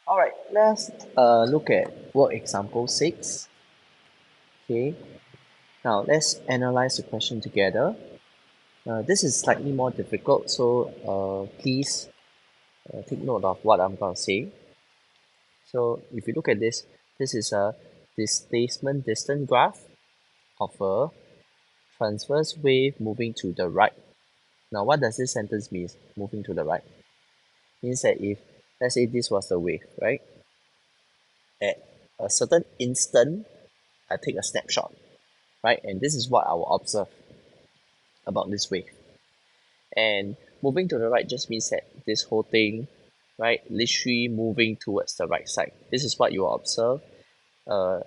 Alright, let's look at work example 6. Okay, now let's analyze the question together. This is slightly more difficult, so please take note of what I'm going to say. So if you look at this, this is a displacement distance graph of a transverse wave moving to the right. Now what does this sentence mean, moving to the right? Means that if, let's say this was the wave, right? At a certain instant, I take a snapshot, right? And this is what I will observe about this wave. And moving to the right just means that this whole thing, right, literally moving towards the right side. This is what you will observe uh,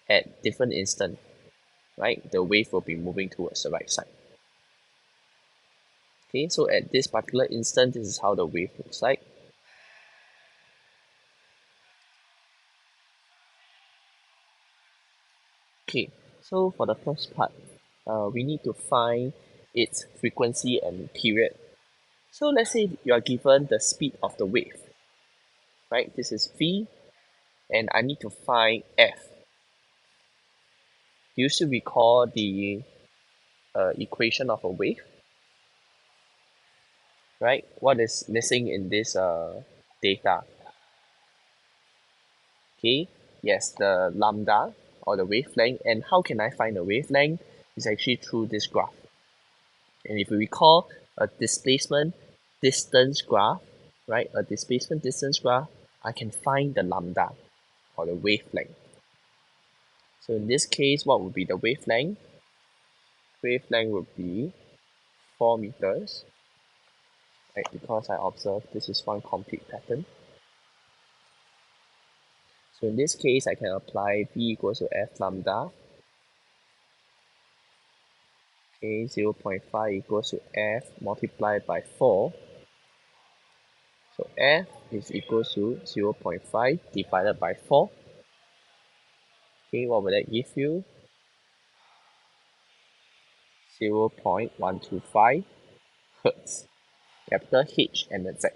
at different instant, right? The wave will be moving towards the right side. Okay, so at this particular instant, this is how the wave looks like. Okay, so for the first part, we need to find its frequency and period. So let's say you are given the speed of the wave, right? This is v, and I need to find f. Do you still recall the equation of a wave, right? What is missing in this data? Okay, yes, the lambda or the wavelength. And how can I find the wavelength? It's actually through this graph. And if you recall a displacement distance graph, right? A displacement distance graph, I can find the lambda or the wavelength. So in this case, what would be the wavelength? Wavelength would be 4 meters, right? Because I observed this is one complete pattern. So in this case, I can apply V equals to F lambda. Okay, 0.5 equals to F multiplied by 4. So F is equals to 0.5 divided by 4. Okay, what will that give you? 0.125 Hertz. Capital H and the Z.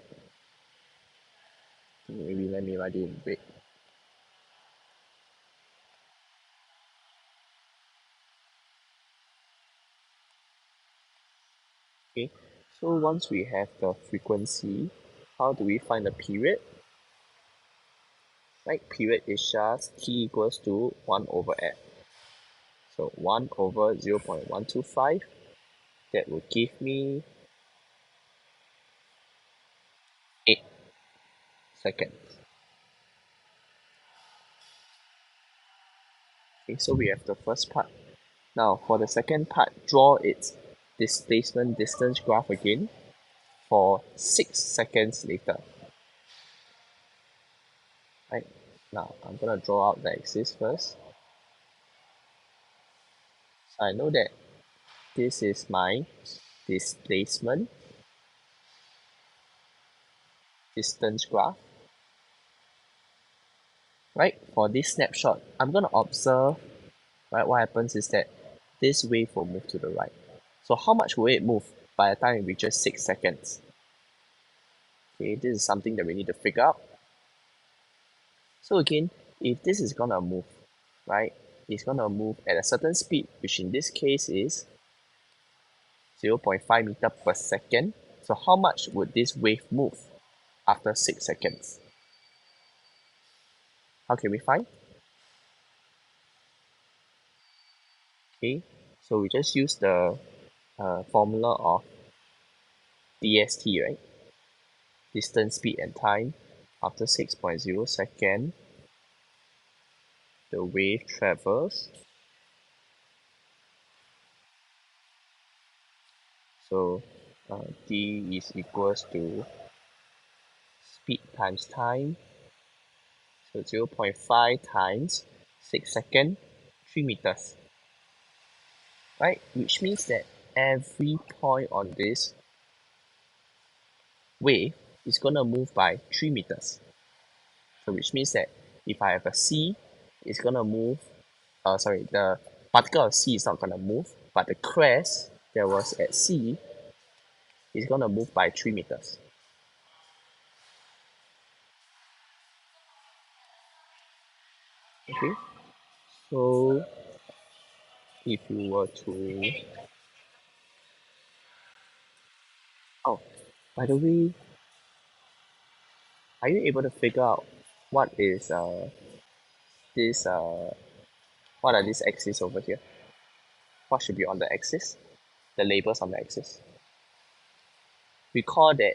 Maybe let me write it in red. Okay, so once we have the frequency, how do we find the period? Right, period is just T equals to 1 over F. So 1 over 0.125, that will give me 8 seconds. Okay, so we have the first part. Now for the second part, draw its displacement distance graph again for 6 seconds later. Right, now I'm gonna draw out the axis first. So I know that this is my displacement distance graph. Right, for this snapshot, I'm gonna observe, right, what happens is that this wave will move to the right. So how much will it move by the time it reaches 6 seconds? Okay, this is something that we need to figure out. So again, if this is gonna move, right, it's gonna move at a certain speed, which in this case is 0.5 meter per second. So how much would this wave move after 6 seconds? How can we find? Okay, so we just use the formula of dst, right? Distance, speed, and time. After 6.0 seconds, the wave travels. So d is equals to speed times time. So 0.5 times 6 seconds, 3 meters. Right? Which means that every point on this wave is going to move by 3 meters. So which means that if I have a C, it's going to move, the particle of C is not going to move, but the crest that was at C is going to move by 3 meters. Okay, so if you were to, oh, by the way, are you able to figure out what is this what are these axes over here? What should be on the axis? The labels on the axis. Recall that,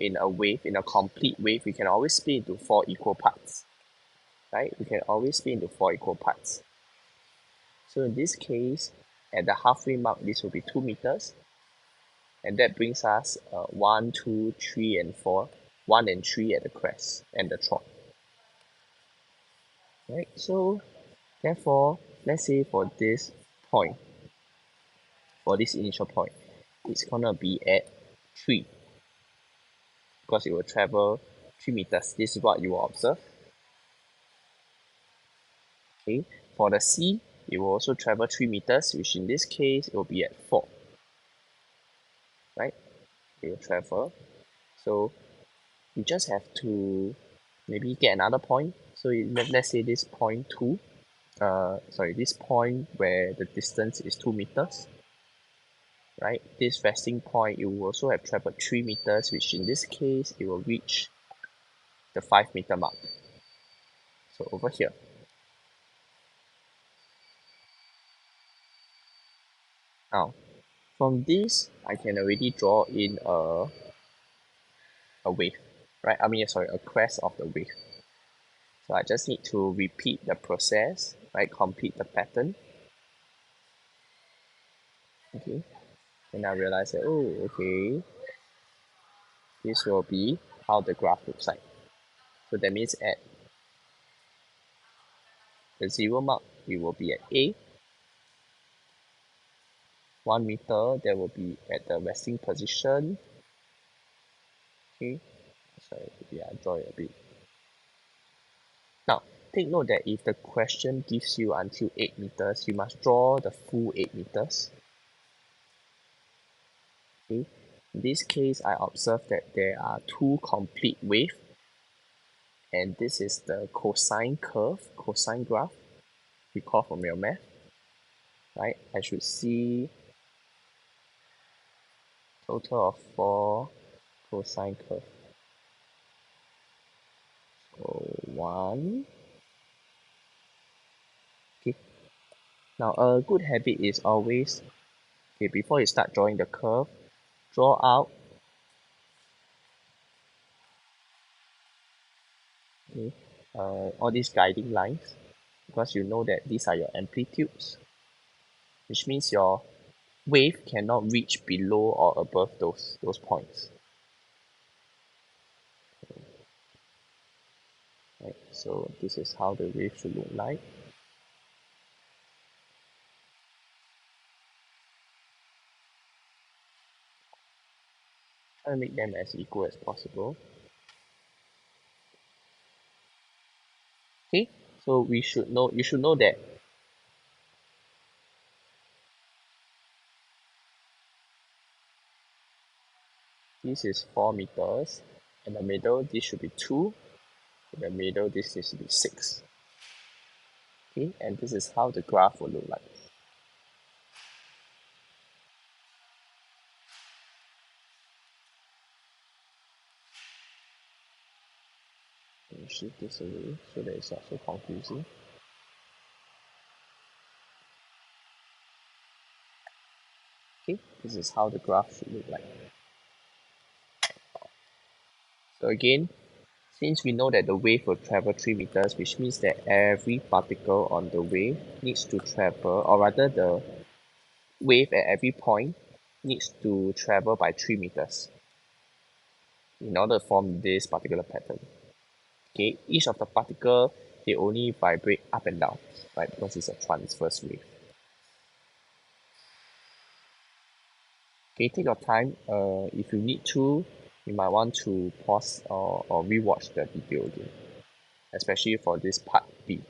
in a wave, in a complete wave, we can always split into four equal parts, right? We can always split into four equal parts. So in this case, at the halfway mark, this will be 2 meters, and that brings us 1, 2, 3, and 4. 1 and 3 at the crest and the trough. Right? So therefore, let's say for this point, for this initial point, it's gonna be at 3 because it will travel 3 meters. This is what you will observe. Okay. For the C, it will also travel 3 meters, which in this case it will be at 4. Right? It will travel. So you just have to maybe get another point. So let's say this point 2, this point where the distance is 2 meters, right? This resting point, it will also have traveled 3 meters, which in this case, it will reach the 5 meter mark. So over here. Now, from this, I can already draw in a wave, right? A crest of the wave. So I just need to repeat the process, right? Complete the pattern. Okay. And I realize that, oh, okay, this will be how the graph looks like. So that means at the 0 mark, we will be at A. 1 meter, that will be at the resting position. Okay. Sorry, I draw it a bit. Now, take note that if the question gives you until 8 meters, you must draw the full 8 meters. Okay. In this case, I observe that there are two complete waves, and this is the cosine curve, cosine graph, recall from your math, right? I should see total of 4 cosine curve. So 1. Okay. Now, a good habit is always, okay, before you start drawing the curve, draw out, okay, all these guiding lines, because you know that these are your amplitudes, which means your wave cannot reach below or above those points. Right? So this is how the wave should look like. Try to make them as equal as possible. Okay, so you should know that this is 4 meters. In the middle, this should be 2. In the middle, this needs to be 6. Okay, and this is how the graph will look like. Let me shift this away so that it's not so confusing. Okay, this is how the graph should look like. So again, since we know that the wave will travel 3 meters, which means that every particle on the wave needs to travel, or rather the wave at every point needs to travel by 3 meters in order to form this particular pattern. Okay, each of the particle, they only vibrate up and down, right, because it's a transverse wave. Okay, take your time. If you need to, you might want to pause or rewatch the video again, especially for this part B.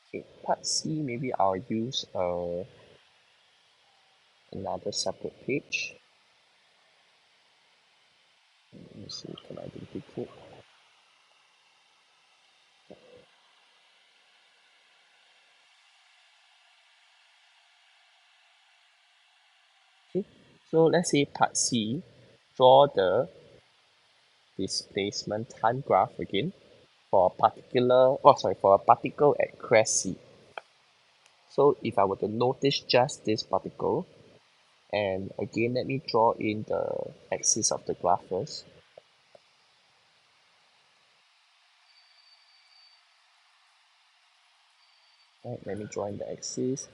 Okay, part C, maybe I'll use another separate page. Let me see, can I duplicate? Okay, so let's say part C, draw the displacement time graph again for a particular, for a particle at crest C. So if I were to notice just this particle, and again let me draw in the axis of the graph first. Right, let me draw in the axis.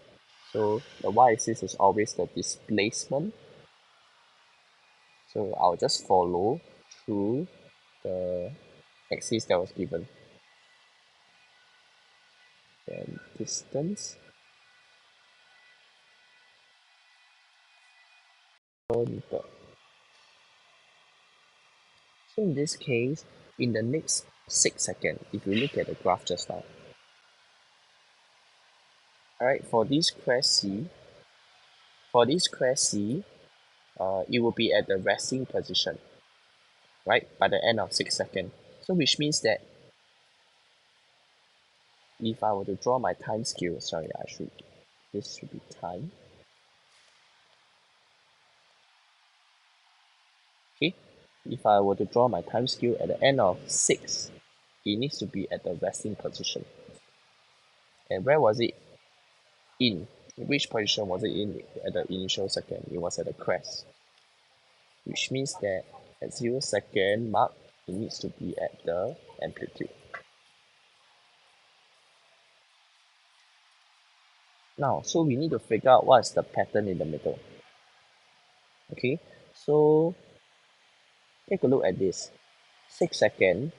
So the y-axis is always the displacement. So I'll just follow through the axis that was given. Then distance per meter. So in this case, in the next 6 seconds, if you look at the graph just now, alright, for this crest C, it will be at the resting position, right, by the end of 6 seconds. So which means that if I were to draw my time scale, sorry, this should be time. Okay, if I were to draw my time scale at the end of 6, it needs to be at the resting position. And where was it in? Which position was it in at the initial second? It was at the crest, which means that at 0 second mark, it needs to be at the amplitude. Now, so we need to figure out what's the pattern in the middle. Okay, so take a look at this. 6 second,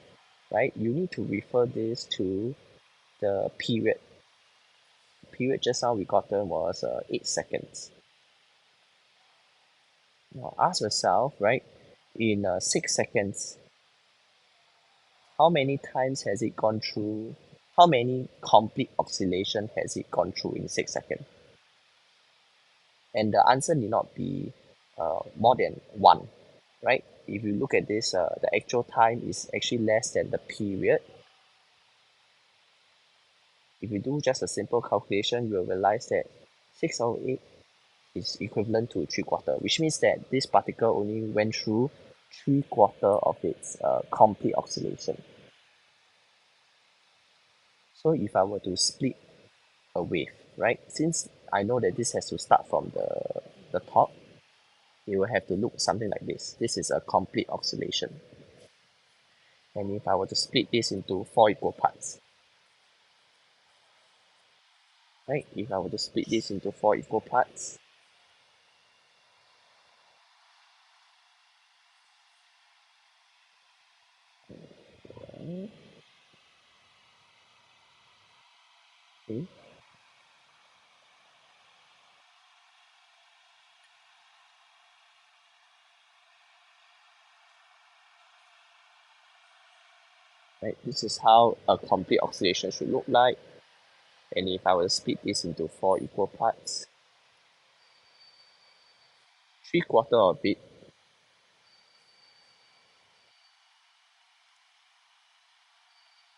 right? You need to refer this to the period. Period just now we gotten was 8 seconds. Now ask yourself, right? In 6 seconds, how many times has it gone through? How many complete oscillation has it gone through in 6 seconds? And the answer need not be more than 1, right? If you look at this, the actual time is actually less than the period. If you do just a simple calculation, you will realize that 6 over 8 is equivalent to 3/4, which means that this particle only went through 3/4 of its complete oscillation. So if I were to split a wave, right, since I know that this has to start from the top, it will have to look something like this. This is a complete oscillation. And if I were to split this into 4 equal parts, right, if I were to split this into 4 equal parts, okay, right, this is how a complete oscillation should look like. And if I were to split this into 4 equal parts, 3/4 of it,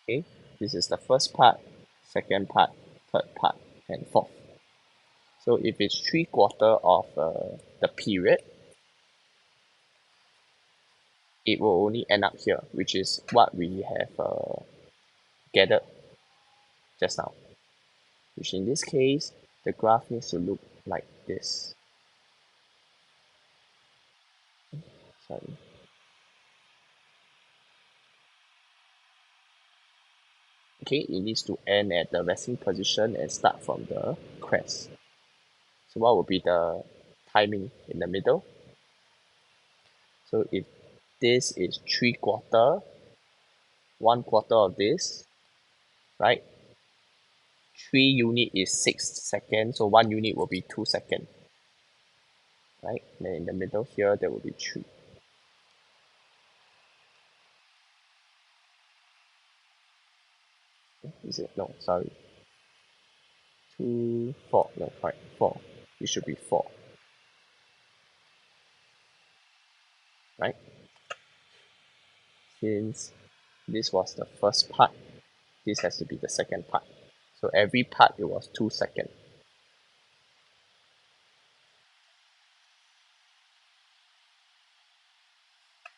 okay, this is the first part, second part, third part, and fourth. So if it's 3/4 of the period, it will only end up here, which is what we have gathered just now. Which in this case, the graph needs to look like this. Sorry. Okay, it needs to end at the resting position and start from the crest. So what would be the timing in the middle? So if this is 3/4, 1/4 of this, right? 3 unit is 6 seconds, so 1 unit will be 2 seconds, right? Then in the middle here, there will be 3. Is it? No, sorry. 2, 4. No, correct. 4. It should be 4, right? since this was the first part, this has to be the second part. So every part it was 2 seconds.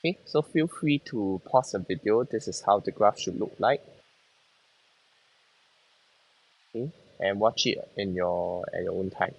Okay, so feel free to pause the video. This is how the graph should look like. Okay, and watch it in your at your own time.